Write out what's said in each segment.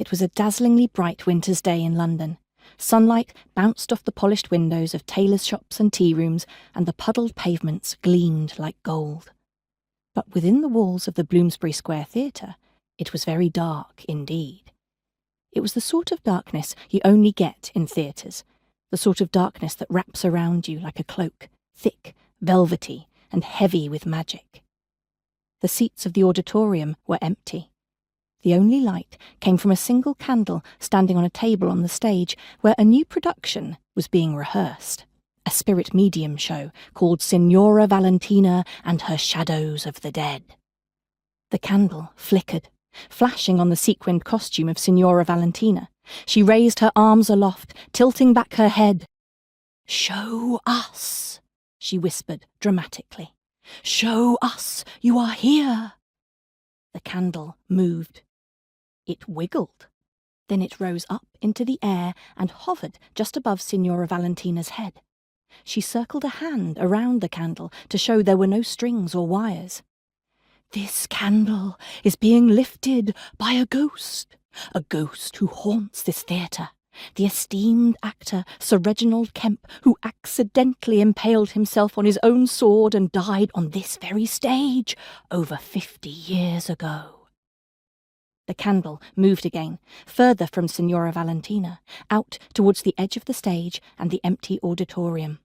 It was a dazzlingly bright winter's day in London. Sunlight bounced off the polished windows of tailors' shops and tea rooms, and the puddled pavements gleamed like gold. But within the walls of the Bloomsbury Square Theatre, it was very dark indeed. It was the sort of darkness you only get in theatres, the sort of darkness that wraps around you like a cloak, thick, velvety, and heavy with magic. The seats of the auditorium were empty. The only light came from a single candle standing on a table on the stage where a new production was being rehearsed, a spirit medium show called Signora Valentina and Her Shadows of the Dead. The candle flickered, flashing on the sequined costume of Signora Valentina. She raised her arms aloft, tilting back her head. "Show us," she whispered dramatically. "Show us you are here." The candle moved. It wiggled. Then it rose up into the air and hovered just above Signora Valentina's head. She circled a hand around the candle to show there were no strings or wires. "This candle is being lifted by a ghost who haunts this theatre, the esteemed actor Sir Reginald Kemp, who accidentally impaled himself on his own sword and died on this very stage over 50 years ago." The candle moved again, further from Signora Valentina, out towards the edge of the stage and the empty auditorium.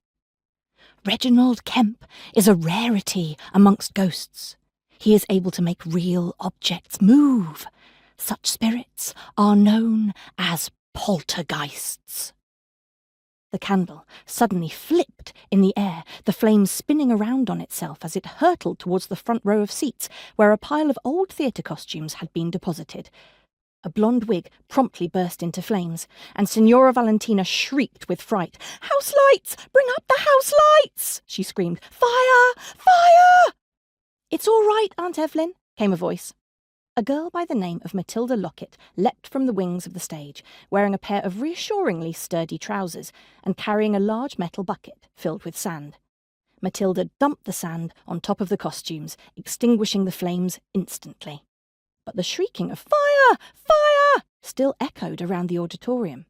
"Reginald Kemp is a rarity amongst ghosts. He is able to make real objects move. Such spirits are known as poltergeists." The candle suddenly flipped in the air, the flames spinning around on itself as it hurtled towards the front row of seats, where a pile of old theatre costumes had been deposited. A blonde wig promptly burst into flames, and Signora Valentina shrieked with fright. "House lights! Bring up the house lights!" she screamed. "Fire! Fire!" "It's all right, Aunt Evelyn," came a voice. A girl by the name of Matilda Lockett leapt from the wings of the stage, wearing a pair of reassuringly sturdy trousers and carrying a large metal bucket filled with sand. Matilda dumped the sand on top of the costumes, extinguishing the flames instantly. But the shrieking of "Fire! Fire!" still echoed around the auditorium.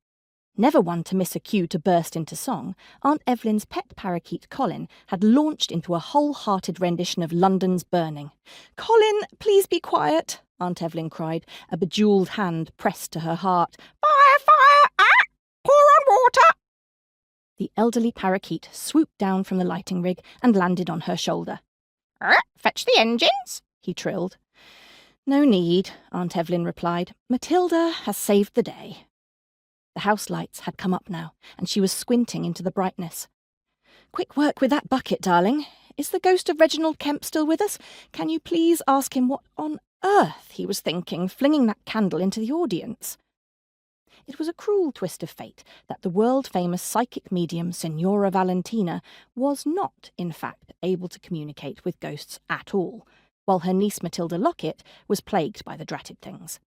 Never one to miss a cue to burst into song, Aunt Evelyn's pet parakeet Colin had launched into a whole-hearted rendition of London's Burning. "Colin, please be quiet," Aunt Evelyn cried, a bejewelled hand pressed to her heart. "Fire, fire! Ah! Pour on water!" The elderly parakeet swooped down from the lighting rig and landed on her shoulder. "Fetch the engines," he trilled. "No need," Aunt Evelyn replied. "Matilda has saved the day." The house lights had come up now, and she was squinting into the brightness. "Quick work with that bucket, darling. Is the ghost of Reginald Kemp still with us? Can you please ask him what on earth he was thinking, flinging that candle into the audience?" It was a cruel twist of fate that the world-famous psychic medium Signora Valentina was not, in fact, able to communicate with ghosts at all, while her niece Matilda Lockett was plagued by the dratted things.